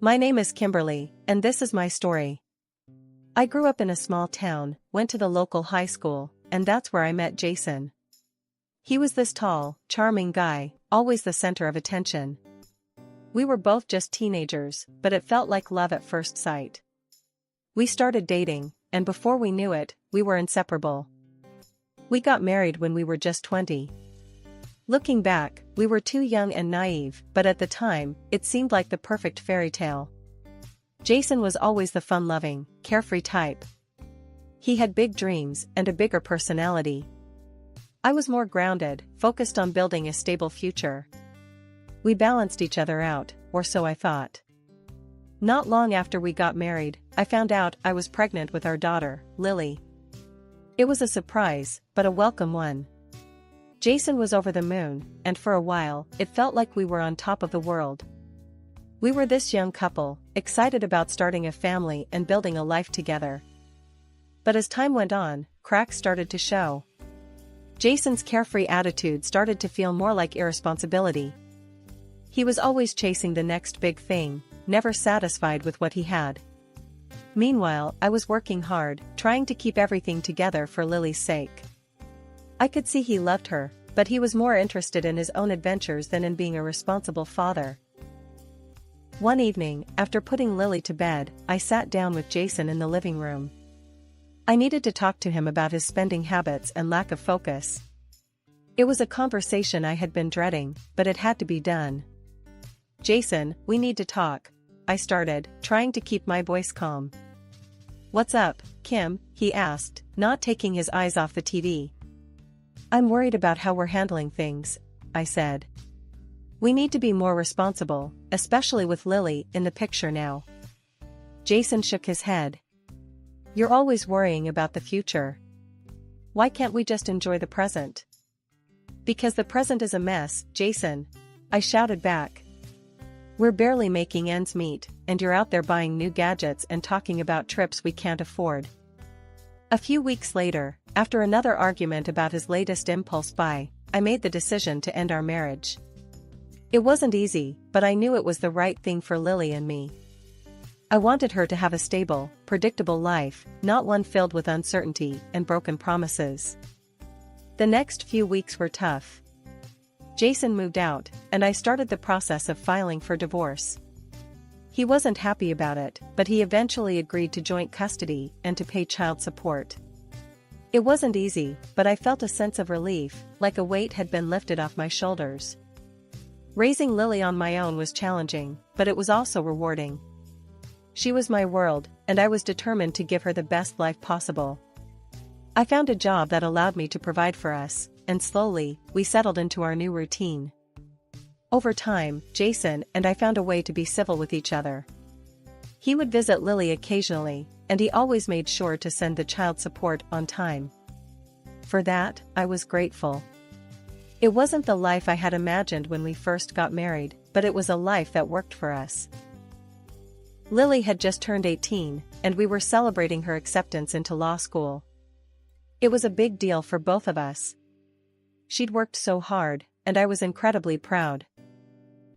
My name is Kimberly, and this is my story. I grew up in a small town, went to the local high school, and that's where I met Jason. He was this tall, charming guy, always the center of attention. We were both just teenagers, but it felt like love at first sight. We started dating, and before we knew it, we were inseparable. We got married when we were just 20. Looking back, we were too young and naive, but at the time, it seemed like the perfect fairy tale. Jason was always the fun-loving, carefree type. He had big dreams and a bigger personality. I was more grounded, focused on building a stable future. We balanced each other out, or so I thought. Not long after we got married, I found out I was pregnant with our daughter, Lily. It was a surprise, but a welcome one. Jason was over the moon, and for a while, it felt like we were on top of the world. We were this young couple, excited about starting a family and building a life together. But as time went on, cracks started to show. Jason's carefree attitude started to feel more like irresponsibility. He was always chasing the next big thing, never satisfied with what he had. Meanwhile, I was working hard, trying to keep everything together for Lily's sake. I could see he loved her, but he was more interested in his own adventures than in being a responsible father. One evening, after putting Lily to bed, I sat down with Jason in the living room. I needed to talk to him about his spending habits and lack of focus. It was a conversation I had been dreading, but it had to be done. "Jason, we need to talk," I started, trying to keep my voice calm. "What's up, Kim?" he asked, not taking his eyes off the TV. "I'm worried about how we're handling things," I said. "We need to be more responsible, especially with Lily in the picture now." Jason shook his head. "You're always worrying about the future. Why can't we just enjoy the present?" "Because the present is a mess, Jason," I shouted back. "We're barely making ends meet, and you're out there buying new gadgets and talking about trips we can't afford." A few weeks later, after another argument about his latest impulse buy, I made the decision to end our marriage. It wasn't easy, but I knew it was the right thing for Lily and me. I wanted her to have a stable, predictable life, not one filled with uncertainty and broken promises. The next few weeks were tough. Jason moved out, and I started the process of filing for divorce. He wasn't happy about it, but he eventually agreed to joint custody and to pay child support. It wasn't easy, but I felt a sense of relief, like a weight had been lifted off my shoulders. Raising Lily on my own was challenging, but it was also rewarding. She was my world, and I was determined to give her the best life possible. I found a job that allowed me to provide for us, and slowly, we settled into our new routine. Over time, Jason and I found a way to be civil with each other. He would visit Lily occasionally, and he always made sure to send the child support on time. For that, I was grateful. It wasn't the life I had imagined when we first got married, but it was a life that worked for us. Lily had just turned 18, and we were celebrating her acceptance into law school. It was a big deal for both of us. She'd worked so hard, and I was incredibly proud.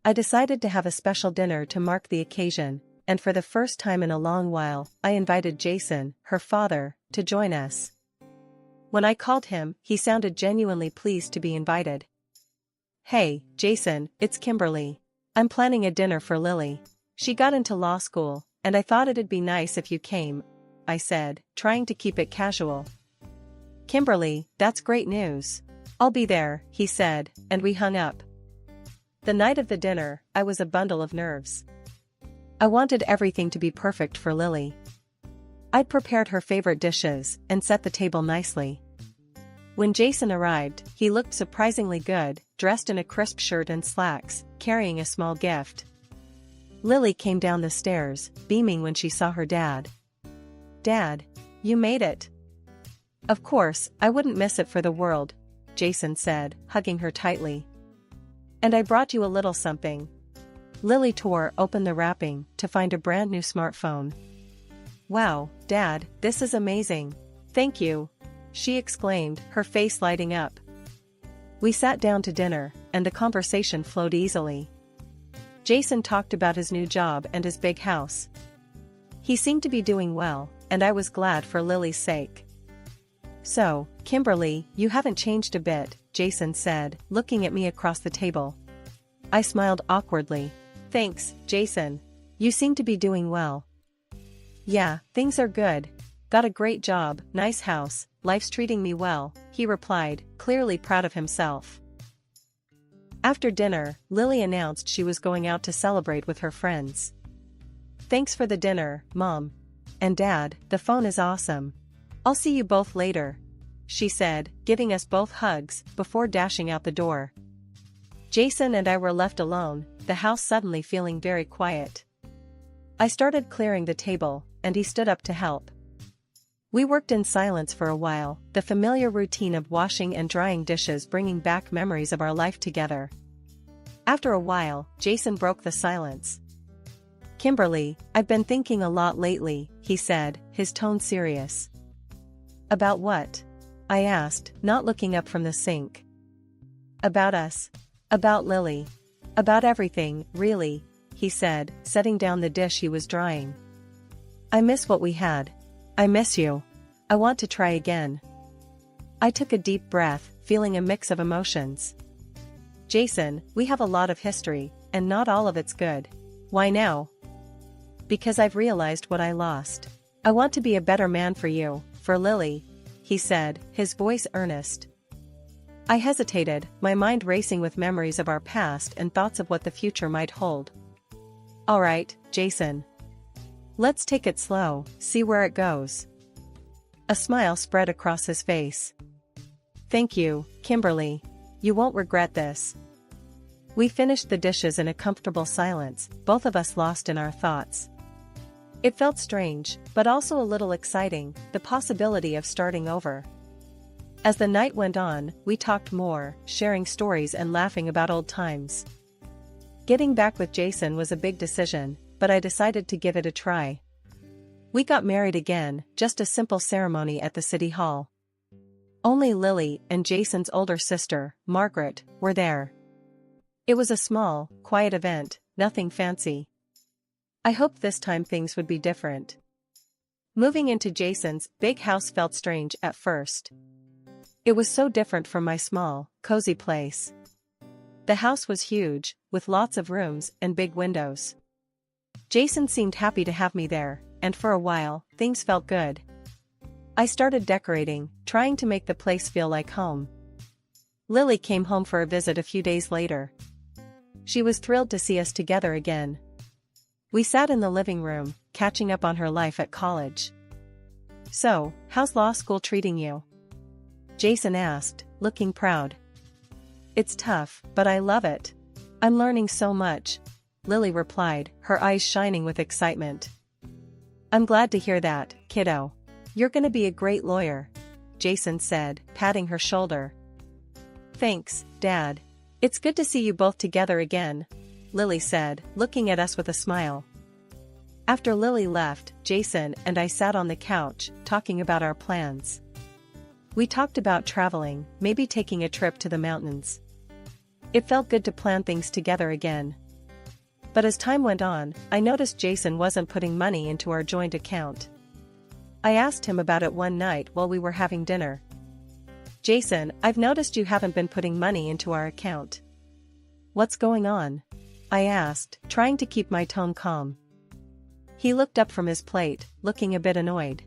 I decided to have a special dinner to mark the occasion, and for the first time in a long while, I invited Jason, her father, to join us. When I called him, he sounded genuinely pleased to be invited. "Hey, Jason, it's Kimberly. I'm planning a dinner for Lily. She got into law school, and I thought it'd be nice if you came," I said, trying to keep it casual. "Kimberly, that's great news. I'll be there," he said, and we hung up. The night of the dinner, I was a bundle of nerves. I wanted everything to be perfect for Lily. I'd prepared her favorite dishes and set the table nicely. When Jason arrived, he looked surprisingly good, dressed in a crisp shirt and slacks, carrying a small gift. Lily came down the stairs, beaming when she saw her dad. "Dad, you made it." "Of course, I wouldn't miss it for the world," Jason said, hugging her tightly. "And I brought you a little something." Lily tore open the wrapping to find a brand new smartphone. "Wow, Dad, this is amazing. Thank you," she exclaimed, her face lighting up. We sat down to dinner, and the conversation flowed easily. Jason talked about his new job and his big house. He seemed to be doing well, and I was glad for Lily's sake. "So, Kimberly, you haven't changed a bit," Jason said, looking at me across the table. I smiled awkwardly. "Thanks, Jason. You seem to be doing well." "Yeah, things are good. Got a great job, nice house, life's treating me well," he replied, clearly proud of himself. After dinner, Lily announced she was going out to celebrate with her friends. "Thanks for the dinner, Mom. And Dad, the phone is awesome. I'll see you both later," she said, giving us both hugs, before dashing out the door. Jason and I were left alone, the house suddenly feeling very quiet. I started clearing the table, and he stood up to help. We worked in silence for a while, the familiar routine of washing and drying dishes bringing back memories of our life together. After a while, Jason broke the silence. "Kimberly, I've been thinking a lot lately," he said, his tone serious. "About what?" I asked, not looking up from the sink. "About us. About Lily. About everything, really," he said, setting down the dish he was drying. "I miss what we had. I miss you. I want to try again." I took a deep breath, feeling a mix of emotions. "Jason, we have a lot of history, and not all of it's good." "Why now?" "Because I've realized what I lost. I want to be a better man for you, for Lily," he said, his voice earnest. I hesitated, my mind racing with memories of our past and thoughts of what the future might hold. "All right, Jason. Let's take it slow, see where it goes." A smile spread across his face. "Thank you, Kimberly. You won't regret this." We finished the dishes in a comfortable silence, both of us lost in our thoughts. It felt strange, but also a little exciting, the possibility of starting over. As the night went on, we talked more, sharing stories and laughing about old times. Getting back with Jason was a big decision, but I decided to give it a try. We got married again, just a simple ceremony at the city hall. Only Lily and Jason's older sister, Margaret, were there. It was a small, quiet event, nothing fancy. I hoped this time things would be different. Moving into Jason's big house felt strange at first. It was so different from my small, cozy place. The house was huge, with lots of rooms and big windows. Jason seemed happy to have me there, and for a while, things felt good. I started decorating, trying to make the place feel like home. Lily came home for a visit a few days later. She was thrilled to see us together again. We sat in the living room, catching up on her life at college. "So, how's law school treating you?" Jason asked, looking proud. "It's tough, but I love it. I'm learning so much," Lily replied, her eyes shining with excitement. "I'm glad to hear that, kiddo. You're gonna be a great lawyer," Jason said, patting her shoulder. "Thanks, Dad. It's good to see you both together again," Lily said, looking at us with a smile. After Lily left, Jason and I sat on the couch, talking about our plans. We talked about traveling, maybe taking a trip to the mountains. It felt good to plan things together again. But as time went on, I noticed Jason wasn't putting money into our joint account. I asked him about it one night while we were having dinner. "Jason, I've noticed you haven't been putting money into our account. What's going on?" I asked, trying to keep my tone calm. He looked up from his plate, looking a bit annoyed.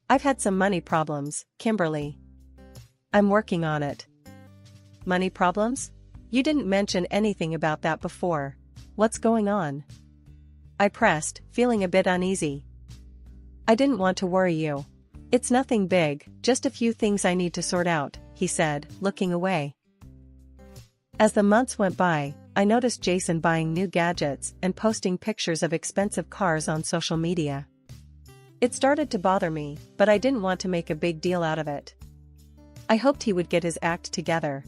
"I've had some money problems, Kimberly. I'm working on it." "Money problems? You didn't mention anything about that before. What's going on?" I pressed, feeling a bit uneasy. "I didn't want to worry you. It's nothing big, just a few things I need to sort out," he said, looking away. As the months went by, I noticed Jason buying new gadgets and posting pictures of expensive cars on social media. It started to bother me, but I didn't want to make a big deal out of it. I hoped he would get his act together.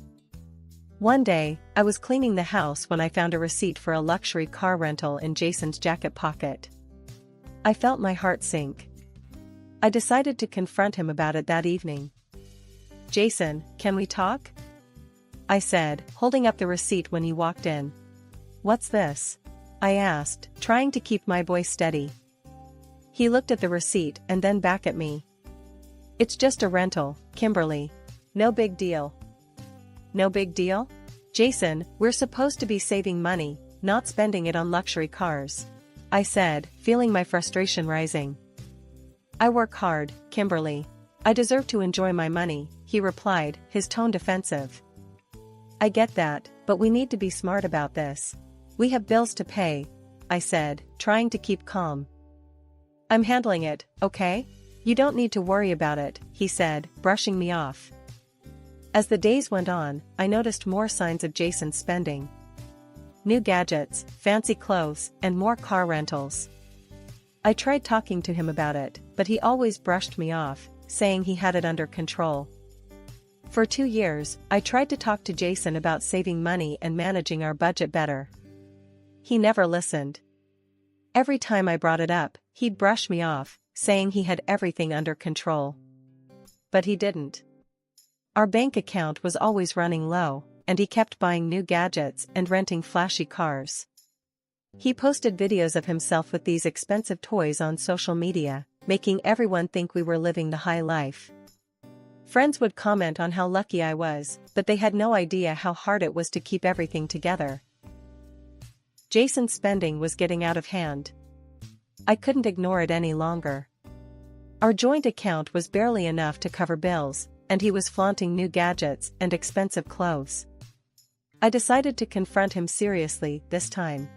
One day, I was cleaning the house when I found a receipt for a luxury car rental in Jason's jacket pocket. I felt my heart sink. I decided to confront him about it that evening. "Jason, can we talk?" I said, holding up the receipt when he walked in. What's this? I asked, trying to keep my voice steady. He looked at the receipt and then back at me. It's just a rental, Kimberly. No big deal. No big deal? Jason, we're supposed to be saving money, not spending it on luxury cars. I said, feeling my frustration rising. I work hard, Kimberly. I deserve to enjoy my money, he replied, his tone defensive. I get that, but we need to be smart about this. We have bills to pay, I said, trying to keep calm. I'm handling it, okay? You don't need to worry about it, he said, brushing me off. As the days went on, I noticed more signs of Jason's spending. New gadgets, fancy clothes, and more car rentals. I tried talking to him about it, but he always brushed me off, saying he had it under control. For 2 years, I tried to talk to Jason about saving money and managing our budget better. He never listened. Every time I brought it up, he'd brush me off, saying he had everything under control. But he didn't. Our bank account was always running low, and he kept buying new gadgets and renting flashy cars. He posted videos of himself with these expensive toys on social media, making everyone think we were living the high life. Friends would comment on how lucky I was, but they had no idea how hard it was to keep everything together. Jason's spending was getting out of hand. I couldn't ignore it any longer. Our joint account was barely enough to cover bills, and he was flaunting new gadgets and expensive clothes. I decided to confront him seriously this time.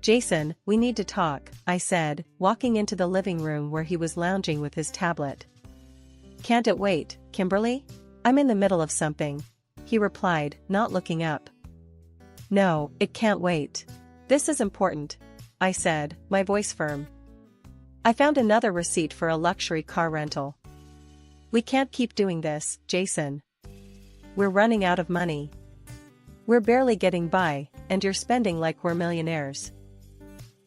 Jason, we need to talk, I said, walking into the living room where he was lounging with his tablet. Can't it wait, Kimberly? I'm in the middle of something, he replied, not looking up. No, it can't wait. This is important, I said, my voice firm. I found another receipt for a luxury car rental. We can't keep doing this, Jason. We're running out of money. We're barely getting by, and you're spending like we're millionaires.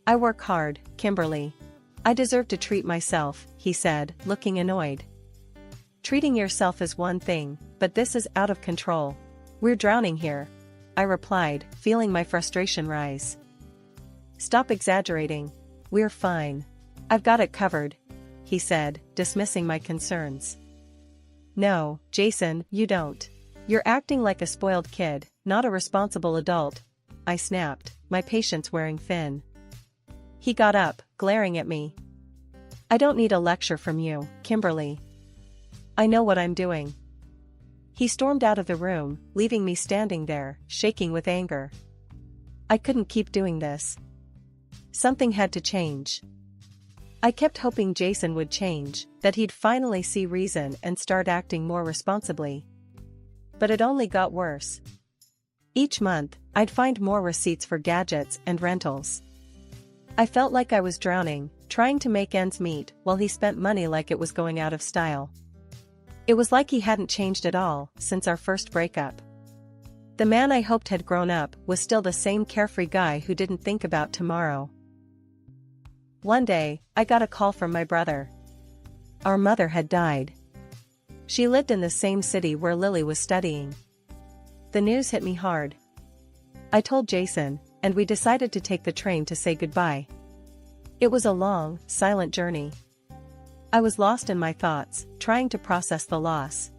I work hard, Kimberly. I deserve to treat myself, he said, looking annoyed. Treating yourself is one thing, but this is out of control. We're drowning here, I replied, feeling my frustration rise. Stop exaggerating. We're fine. I've got it covered, he said, dismissing my concerns. No, Jason, you don't. You're acting like a spoiled kid, not a responsible adult, I snapped, my patience wearing thin. He got up, glaring at me. I don't need a lecture from you, Kimberly. I know what I'm doing. He stormed out of the room, leaving me standing there, shaking with anger. I couldn't keep doing this. Something had to change. I kept hoping Jason would change, that he'd finally see reason and start acting more responsibly. But it only got worse. Each month, I'd find more receipts for gadgets and rentals. I felt like I was drowning, trying to make ends meet while he spent money like it was going out of style. It was like he hadn't changed at all since our first breakup. The man I hoped had grown up was still the same carefree guy who didn't think about tomorrow. One day, I got a call from my brother. Our mother had died. She lived in the same city where Lily was studying. The news hit me hard. I told Jason, and we decided to take the train to say goodbye. It was a long, silent journey. I was lost in my thoughts, trying to process the loss.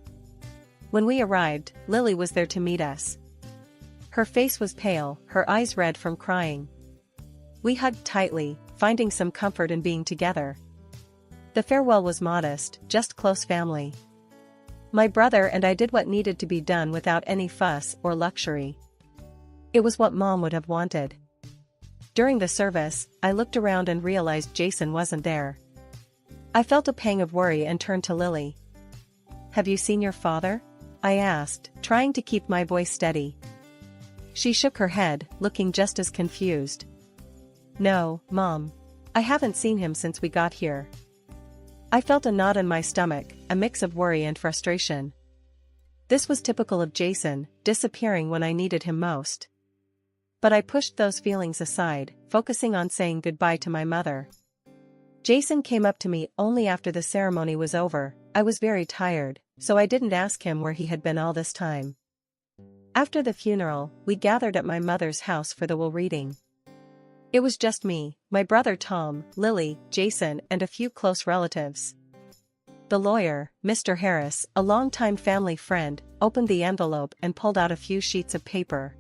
When we arrived, Lily was there to meet us. Her face was pale, her eyes red from crying. We hugged tightly, finding some comfort in being together. The farewell was modest, just close family. My brother and I did what needed to be done without any fuss or luxury. It was what Mom would have wanted. During the service, I looked around and realized Jason wasn't there. I felt a pang of worry and turned to Lily. Have you seen your father? I asked, trying to keep my voice steady. She shook her head, looking just as confused. No, Mom. I haven't seen him since we got here. I felt a knot in my stomach, a mix of worry and frustration. This was typical of Jason, disappearing when I needed him most. But I pushed those feelings aside, focusing on saying goodbye to my mother. Jason came up to me only after the ceremony was over. I was very tired, so I didn't ask him where he had been all this time. After the funeral, we gathered at my mother's house for the will reading. It was just me, my brother Tom, Lily, Jason, and a few close relatives. The lawyer, Mr. Harris, a longtime family friend, opened the envelope and pulled out a few sheets of paper.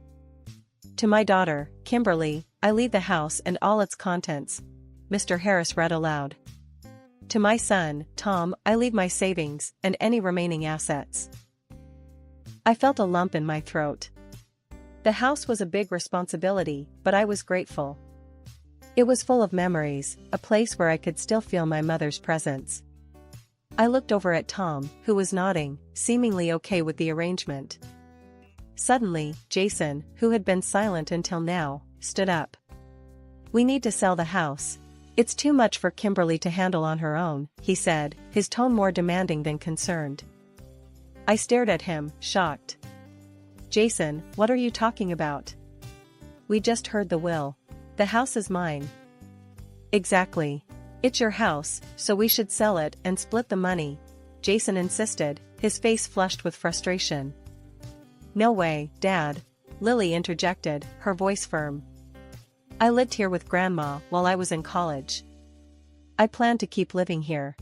To my daughter, Kimberly, I leave the house and all its contents, Mr. Harris read aloud. To my son, Tom, I leave my savings and any remaining assets. I felt a lump in my throat. The house was a big responsibility, but I was grateful. It was full of memories, a place where I could still feel my mother's presence. I looked over at Tom, who was nodding, seemingly okay with the arrangement. Suddenly, Jason, who had been silent until now, stood up. We need to sell the house. It's too much for Kimberly to handle on her own, he said, his tone more demanding than concerned. I stared at him, shocked. Jason, what are you talking about? We just heard the will. The house is mine. Exactly. It's your house, so we should sell it and split the money, Jason insisted, his face flushed with frustration. No way, Dad, Lily interjected, her voice firm. I lived here with Grandma while I was in college. I plan to keep living here.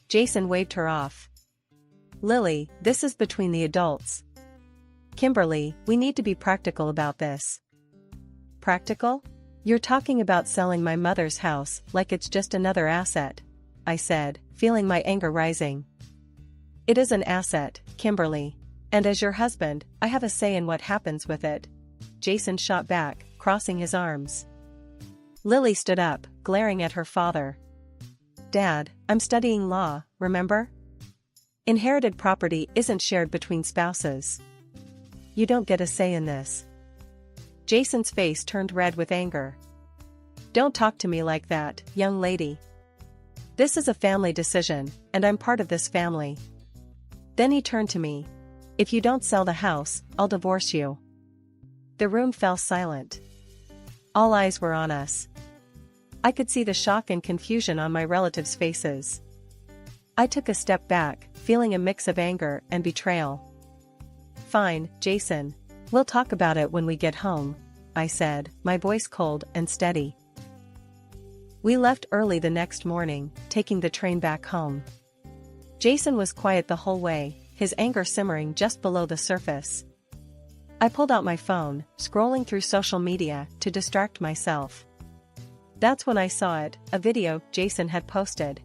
Jason waved her off. Lily, this is between the adults. Kimberly, we need to be practical about this. Practical? You're talking about selling my mother's house like it's just another asset, I said, feeling my anger rising. It is an asset, Kimberly. And as your husband, I have a say in what happens with it. Jason shot back, crossing his arms. Lily stood up, glaring at her father. Dad, I'm studying law, remember? Inherited property isn't shared between spouses. You don't get a say in this. Jason's face turned red with anger. Don't talk to me like that, young lady. This is a family decision, and I'm part of this family. Then he turned to me. If you don't sell the house, I'll divorce you. The room fell silent. All eyes were on us. I could see the shock and confusion on my relatives' faces. I took a step back, feeling a mix of anger and betrayal. Fine, Jason. We'll talk about it when we get home, I said, my voice cold and steady. We left early the next morning, taking the train back home. Jason was quiet the whole way, his anger simmering just below the surface. I pulled out my phone, scrolling through social media to distract myself. That's when I saw it, a video Jason had posted.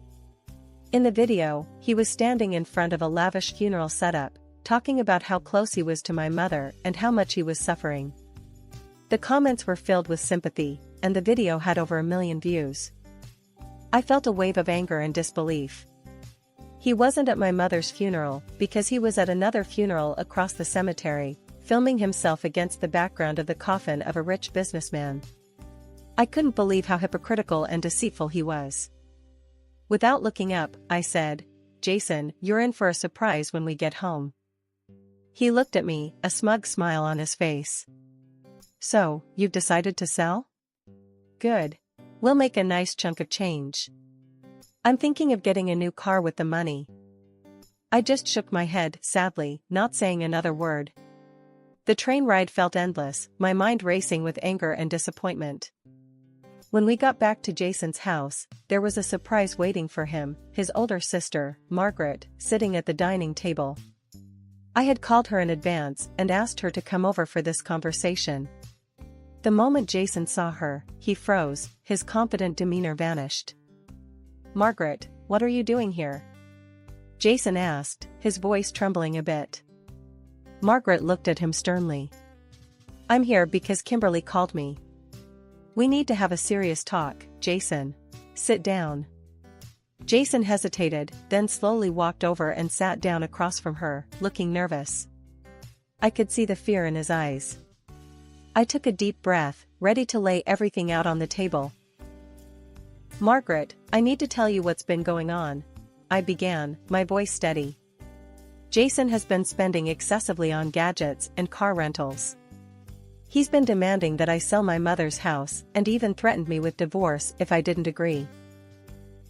In the video, he was standing in front of a lavish funeral setup, talking about how close he was to my mother and how much he was suffering. The comments were filled with sympathy, and the video had over 1 million views. I felt a wave of anger and disbelief. He wasn't at my mother's funeral because he was at another funeral across the cemetery, filming himself against the background of the coffin of a rich businessman. I couldn't believe how hypocritical and deceitful he was. Without looking up, I said, Jason, you're in for a surprise when we get home. He looked at me, a smug smile on his face. So, you've decided to sell? Good. We'll make a nice chunk of change. I'm thinking of getting a new car with the money. I just shook my head, sadly, not saying another word. The train ride felt endless, my mind racing with anger and disappointment. When we got back to Jason's house, there was a surprise waiting for him, his older sister, Margaret, sitting at the dining table. I had called her in advance and asked her to come over for this conversation. The moment Jason saw her, he froze, his confident demeanor vanished. Margaret, what are you doing here? Jason asked, his voice trembling a bit. Margaret looked at him sternly. I'm here because Kimberly called me. We need to have a serious talk, Jason. Sit down. Jason hesitated, then slowly walked over and sat down across from her, looking nervous. I could see the fear in his eyes. I took a deep breath, ready to lay everything out on the table. Margaret, I need to tell you what's been going on. I began, my voice steady. Jason has been spending excessively on gadgets and car rentals. He's been demanding that I sell my mother's house and even threatened me with divorce if I didn't agree.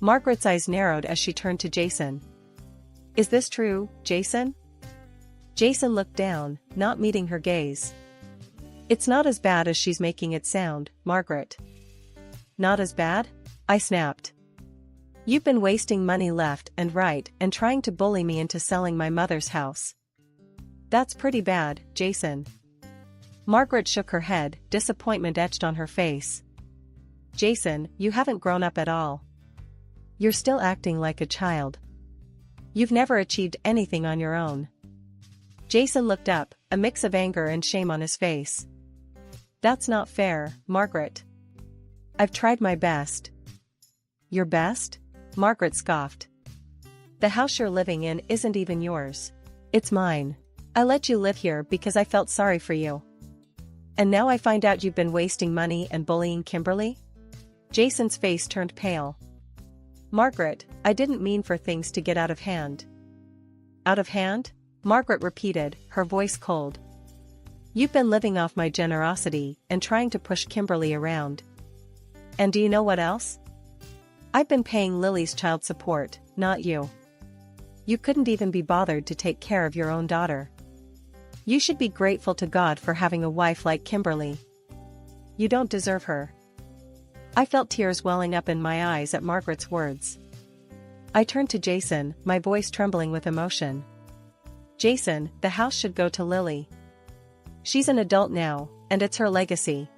Margaret's eyes narrowed as she turned to Jason. Is this true, Jason? Jason looked down, not meeting her gaze. It's not as bad as she's making it sound, Margaret. Not as bad? I snapped. You've been wasting money left and right and trying to bully me into selling my mother's house. That's pretty bad, Jason. Margaret shook her head, disappointment etched on her face. Jason, you haven't grown up at all. You're still acting like a child. You've never achieved anything on your own. Jason looked up, a mix of anger and shame on his face. That's not fair, Margaret. I've tried my best. Your best? Margaret scoffed. The house you're living in isn't even yours. It's mine. I let you live here because I felt sorry for you. And now I find out you've been wasting money and bullying Kimberly? Jason's face turned pale. Margaret, I didn't mean for things to get out of hand. Out of hand? Margaret repeated, her voice cold. You've been living off my generosity and trying to push Kimberly around. And do you know what else? I've been paying Lily's child support, not you. You couldn't even be bothered to take care of your own daughter. You should be grateful to God for having a wife like Kimberly. You don't deserve her. I felt tears welling up in my eyes at Margaret's words. I turned to Jason, my voice trembling with emotion. Jason, the house should go to Lily. She's an adult now, and it's her legacy.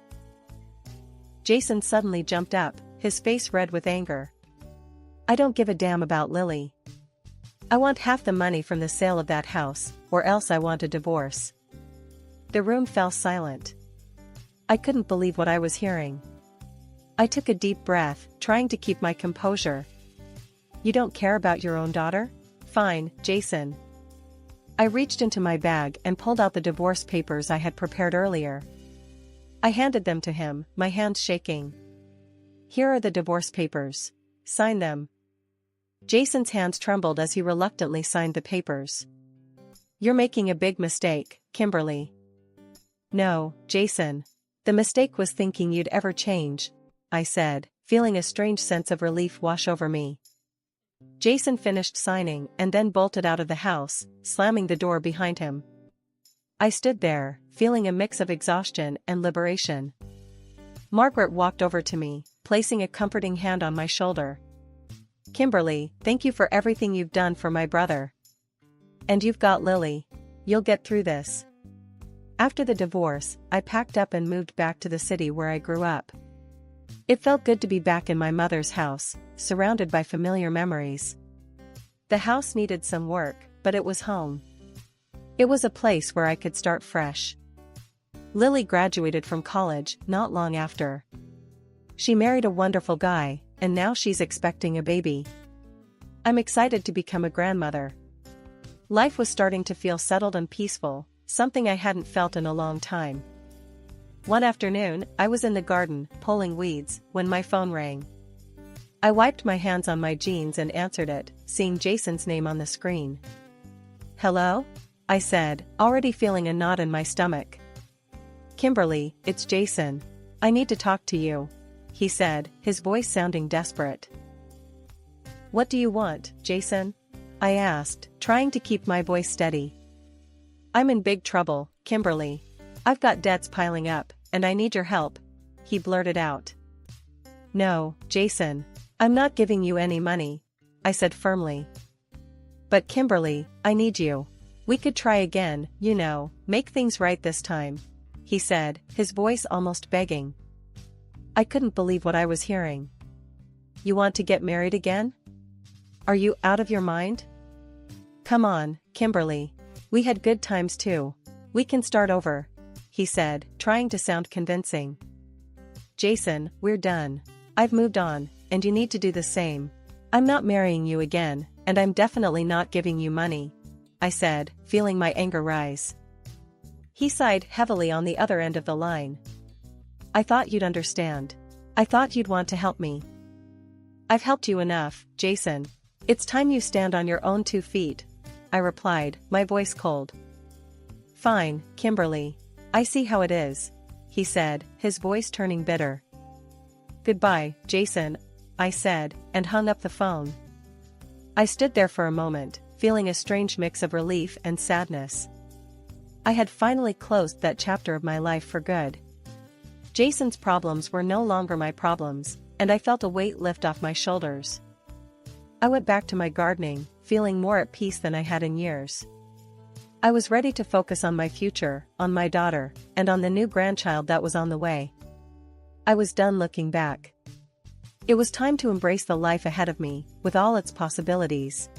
Jason suddenly jumped up, his face red with anger. I don't give a damn about Lily. I want half the money from the sale of that house, or else I want a divorce. The room fell silent. I couldn't believe what I was hearing. I took a deep breath, trying to keep my composure. You don't care about your own daughter? Fine, Jason. I reached into my bag and pulled out the divorce papers I had prepared earlier. I handed them to him, my hands shaking. Here are the divorce papers. Sign them. Jason's hands trembled as he reluctantly signed the papers. You're making a big mistake, Kimberly. No, Jason. The mistake was thinking you'd ever change, I said, feeling a strange sense of relief wash over me. Jason finished signing and then bolted out of the house, slamming the door behind him. I stood there, feeling a mix of exhaustion and liberation. Margaret walked over to me, placing a comforting hand on my shoulder. Kimberly, thank you for everything you've done for my brother. And you've got Lily. You'll get through this. After the divorce, I packed up and moved back to the city where I grew up. It felt good to be back in my mother's house, surrounded by familiar memories. The house needed some work, but it was home. It was a place where I could start fresh. Lily graduated from college not long after. She married a wonderful guy, and now she's expecting a baby. I'm excited to become a grandmother. Life was starting to feel settled and peaceful, something I hadn't felt in a long time. One afternoon, I was in the garden, pulling weeds, when my phone rang. I wiped my hands on my jeans and answered it, seeing Jason's name on the screen. Hello? I said, already feeling a knot in my stomach. Kimberly, it's Jason. I need to talk to you, he said, his voice sounding desperate. What do you want, Jason? I asked, trying to keep my voice steady. I'm in big trouble, Kimberly. I've got debts piling up, and I need your help, he blurted out. No, Jason. I'm not giving you any money, I said firmly. But Kimberly, I need you. We could try again, you know, make things right this time, he said, his voice almost begging. I couldn't believe what I was hearing. You want to get married again? Are you out of your mind? Come on, Kimberly. We had good times too. We can start over, he said, trying to sound convincing. Jason, we're done. I've moved on, and you need to do the same. I'm not marrying you again, and I'm definitely not giving you money, I said, feeling my anger rise. He sighed heavily on the other end of the line. I thought you'd understand. I thought you'd want to help me. I've helped you enough, Jason. It's time you stand on your own 2 feet, I replied, my voice cold. Fine, Kimberly. I see how it is, he said, his voice turning bitter. Goodbye, Jason, I said, and hung up the phone. I stood there for a moment, feeling a strange mix of relief and sadness. I had finally closed that chapter of my life for good. Jason's problems were no longer my problems, and I felt a weight lift off my shoulders. I went back to my gardening, feeling more at peace than I had in years. I was ready to focus on my future, on my daughter, and on the new grandchild that was on the way. I was done looking back. It was time to embrace the life ahead of me, with all its possibilities.